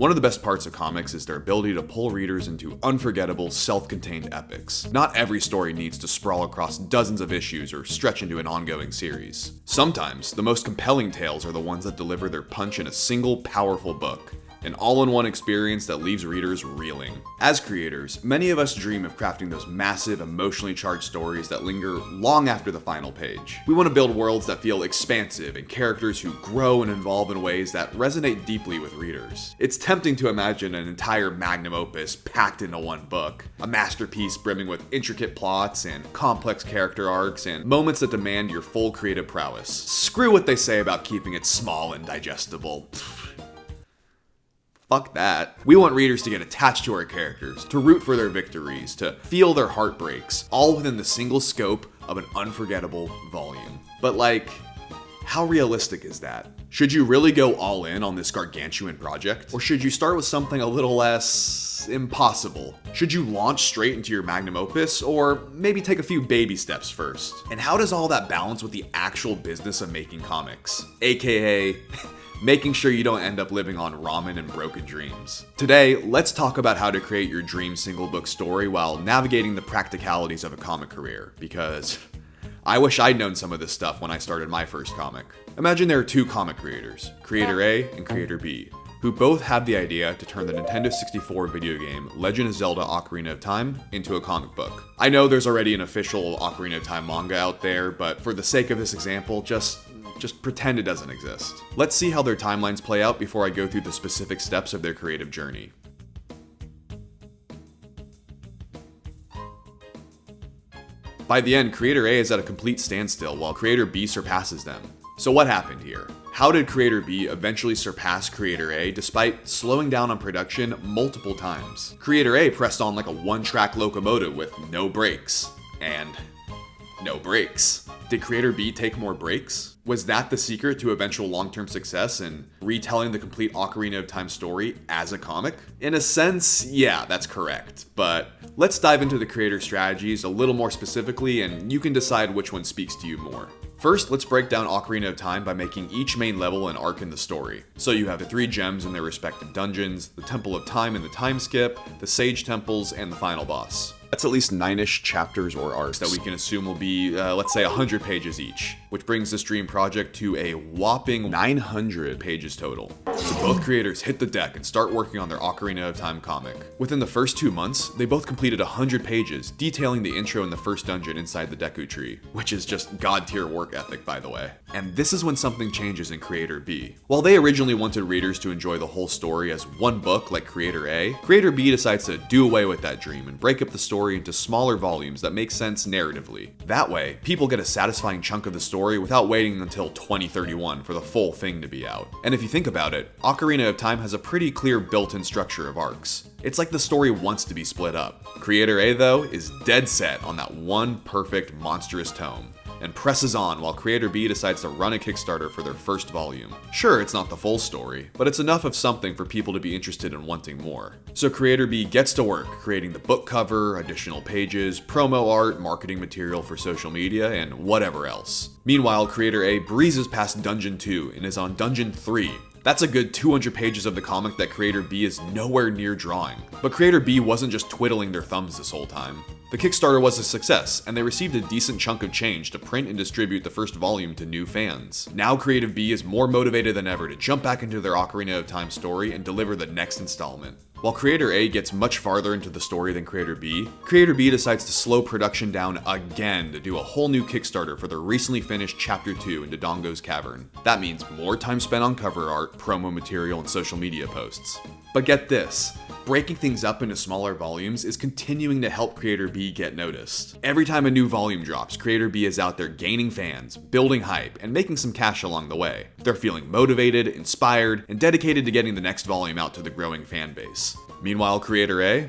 One of the best parts of comics is their ability to pull readers into unforgettable, self-contained epics. Not every story needs to sprawl across dozens of issues or stretch into an ongoing series. Sometimes, the most compelling tales are the ones that deliver their punch in a single, powerful book. An all-in-one experience that leaves readers reeling. As creators, many of us dream of crafting those massive, emotionally charged stories that linger long after the final page. We want to build worlds that feel expansive and characters who grow and evolve in ways that resonate deeply with readers. It's tempting to imagine an entire magnum opus packed into one book, a masterpiece brimming with intricate plots and complex character arcs and moments that demand your full creative prowess. Screw what they say about keeping it small and digestible. Fuck that. We want readers to get attached to our characters, to root for their victories, to feel their heartbreaks, all within the single scope of an unforgettable volume. But how realistic is that? Should you really go all in on this gargantuan project? Or should you start with something a little less impossible? Should you launch straight into your magnum opus, or maybe take a few baby steps first? And how does all that balance with the actual business of making comics? AKA, making sure you don't end up living on ramen and broken dreams. Today, let's talk about how to create your dream single book story while navigating the practicalities of a comic career, because I wish I'd known some of this stuff when I started my first comic. Imagine there are two comic creators, Creator A and Creator B, who both had the idea to turn the Nintendo 64 video game Legend of Zelda Ocarina of Time into a comic book. I know there's already an official Ocarina of Time manga out there, but for the sake of this example, just pretend it doesn't exist. Let's see how their timelines play out before I go through the specific steps of their creative journey. By the end, Creator A is at a complete standstill while Creator B surpasses them. So what happened here? How did Creator B eventually surpass Creator A despite slowing down on production multiple times? Creator A pressed on like a one-track locomotive with no brakes. And no brakes. Did Creator B take more breaks? Was that the secret to eventual long-term success in retelling the complete Ocarina of Time story as a comic? In a sense, yeah, that's correct. But let's dive into the creator strategies a little more specifically, and you can decide which one speaks to you more. First, let's break down Ocarina of Time by making each main level an arc in the story. So you have the 3 gems in their respective dungeons, the Temple of Time and the Time Skip, the Sage Temples, and the final boss. That's at least 9-ish chapters or arcs that we can assume will be, let's say, 100 pages each, which brings this dream project to a whopping 900 pages total. So both creators hit the deck and start working on their Ocarina of Time comic. Within the first 2 months, they both completed 100 pages, detailing the intro in the first dungeon inside the Deku Tree, which is just god-tier work ethic, by the way. And this is when something changes in Creator B. While they originally wanted readers to enjoy the whole story as one book like Creator A, Creator B decides to do away with that dream and break up the story into smaller volumes that make sense narratively. That way, people get a satisfying chunk of the story without waiting until 2031 for the full thing to be out. And if you think about it, Ocarina of Time has a pretty clear built-in structure of arcs. It's like the story wants to be split up. Creator A, though, is dead set on that one perfect, monstrous tome, and presses on while Creator B decides to run a Kickstarter for their first volume. Sure, it's not the full story, but it's enough of something for people to be interested in wanting more. So Creator B gets to work creating the book cover, additional pages, promo art, marketing material for social media, and whatever else. Meanwhile, Creator A breezes past Dungeon 2 and is on Dungeon 3. That's a good 200 pages of the comic that Creator B is nowhere near drawing. But Creator B wasn't just twiddling their thumbs this whole time. The Kickstarter was a success, and they received a decent chunk of change to print and distribute the first volume to new fans. Now Creative B is more motivated than ever to jump back into their Ocarina of Time story and deliver the next installment. While Creator A gets much farther into the story than Creator B decides to slow production down again to do a whole new Kickstarter for their recently finished Chapter 2 in Dodongo's Cavern. That means more time spent on cover art, promo material, and social media posts. But get this, breaking things up into smaller volumes is continuing to help Creator B get noticed. Every time a new volume drops, Creator B is out there gaining fans, building hype, and making some cash along the way. They're feeling motivated, inspired, and dedicated to getting the next volume out to the growing fan base. Meanwhile, Creator A,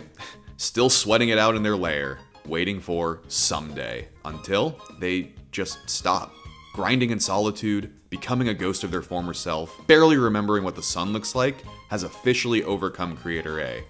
still sweating it out in their lair, waiting for someday, until they just stop. Grinding in solitude, becoming a ghost of their former self, barely remembering what the sun looks like, has officially overcome Creator A.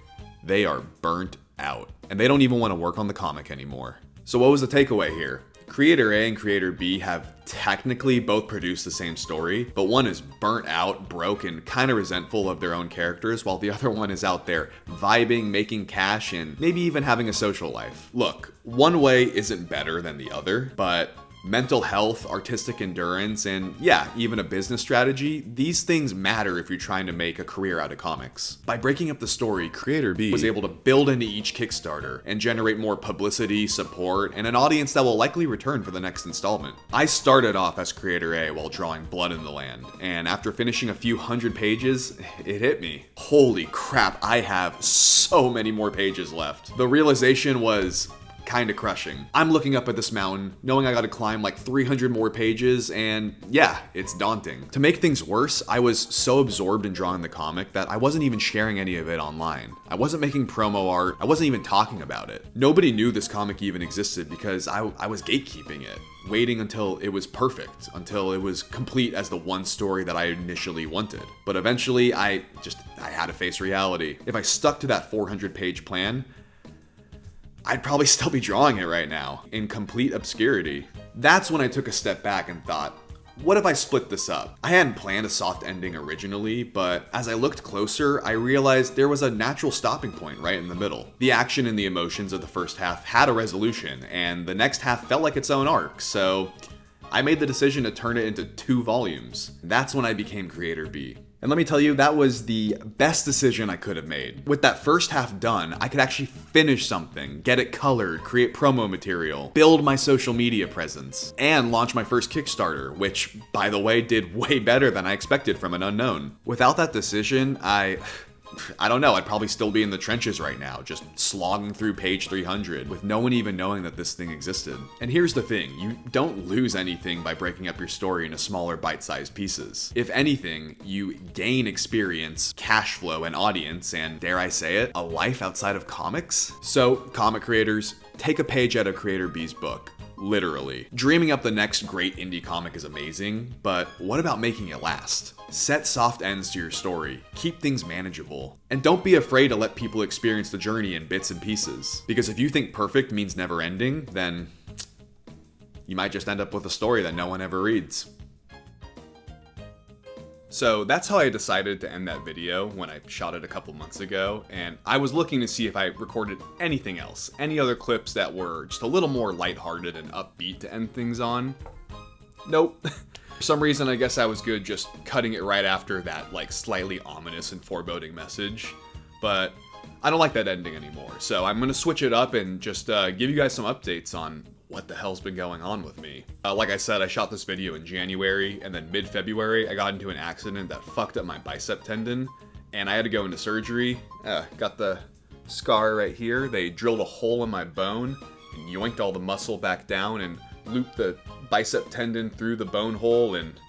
They are burnt out, and they don't even want to work on the comic anymore. So what was the takeaway here? Creator A and Creator B have technically both produced the same story, but one is burnt out, broke, and kind of resentful of their own characters, while the other one is out there vibing, making cash, and maybe even having a social life. Look, one way isn't better than the other, but mental health, artistic endurance, and yeah, even a business strategy, these things matter if you're trying to make a career out of comics. By breaking up the story, Creator B was able to build into each Kickstarter and generate more publicity, support, and an audience that will likely return for the next installment. I started off as Creator A while drawing Blood in the Land, and after finishing a few hundred pages, it hit me. Holy crap, I have so many more pages left. The realization was kinda crushing. I'm looking up at this mountain, knowing I gotta climb like 300 more pages, and yeah, it's daunting. To make things worse, I was so absorbed in drawing the comic that I wasn't even sharing any of it online. I wasn't making promo art, I wasn't even talking about it. Nobody knew this comic even existed because I was gatekeeping it, waiting until it was perfect, until it was complete as the one story that I initially wanted. But eventually, I had to face reality. If I stuck to that 400-page plan, I'd probably still be drawing it right now, in complete obscurity. That's when I took a step back and thought, what if I split this up? I hadn't planned a soft ending originally, but as I looked closer, I realized there was a natural stopping point right in the middle. The action and the emotions of the first half had a resolution, and the next half felt like its own arc, so I made the decision to turn it into 2 volumes. That's when I became Creator B. And let me tell you, that was the best decision I could have made. With that first half done, I could actually finish something, get it colored, create promo material, build my social media presence, and launch my first Kickstarter, which, by the way, did way better than I expected from an unknown. Without that decision, I don't know, I'd probably still be in the trenches right now, just slogging through page 300 with no one even knowing that this thing existed. And here's the thing, you don't lose anything by breaking up your story into smaller bite-sized pieces. If anything, you gain experience, cash flow, and audience, and dare I say it, a life outside of comics? So, comic creators, take a page out of Creator B's book. Literally. Dreaming up the next great indie comic is amazing, but what about making it last? Set soft ends to your story, keep things manageable, and don't be afraid to let people experience the journey in bits and pieces. Because if you think perfect means never ending, then you might just end up with a story that no one ever reads. So that's how I decided to end that video when I shot it a couple months ago, and I was looking to see if I recorded anything else, any other clips that were just a little more lighthearted and upbeat to end things on. Nope. For some reason, I guess I was good just cutting it right after that like slightly ominous and foreboding message, but I don't like that ending anymore, so I'm gonna switch it up and just give you guys some updates on what the hell's been going on with me. Like I said, I shot this video in January, and then mid-February, I got into an accident that fucked up my bicep tendon, and I had to go into surgery. Got the scar right here. They drilled a hole in my bone, and yoinked all the muscle back down, and looped the bicep tendon through the bone hole, and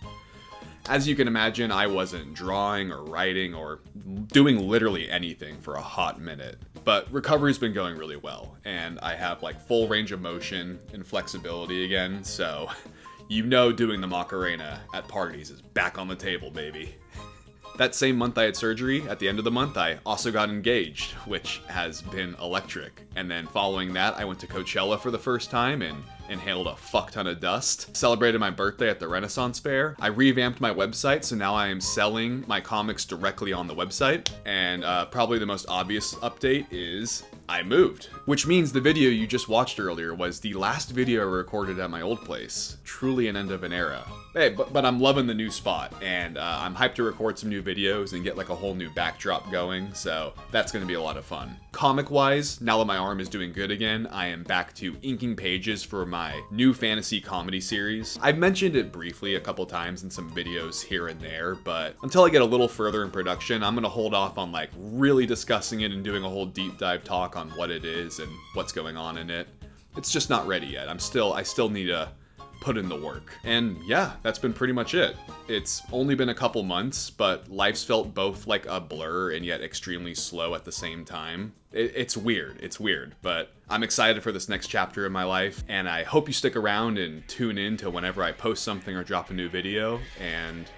as you can imagine, I wasn't drawing or writing or doing literally anything for a hot minute. But recovery's been going really well, and I have like full range of motion and flexibility again, so you know doing the Ocarina at parties is back on the table, baby. That same month I had surgery, at the end of the month, I also got engaged, which has been electric. And then following that, I went to Coachella for the first time and inhaled a fuck ton of dust. Celebrated my birthday at the Renaissance Fair. I revamped my website, so now I am selling my comics directly on the website. And probably the most obvious update is I moved. Which means the video you just watched earlier was the last video I recorded at my old place. Truly an end of an era. Hey, but I'm loving the new spot, and I'm hyped to record some new videos and get like a whole new backdrop going, so that's gonna be a lot of fun. Comic-wise, now that my arm is doing good again, I am back to inking pages for my new fantasy comedy series. I've mentioned it briefly a couple times in some videos here and there, but until I get a little further in production, I'm gonna hold off on like really discussing it and doing a whole deep dive talk on what it is and what's going on in it. It's just not ready yet. I still need to put in the work. And yeah, that's been pretty much it. It's only been a couple months, but life's felt both like a blur and yet extremely slow at the same time. It's weird, but I'm excited for this next chapter in my life, and I hope you stick around and tune in to whenever I post something or drop a new video, and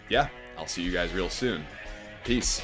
yeah, I'll see you guys real soon. Peace.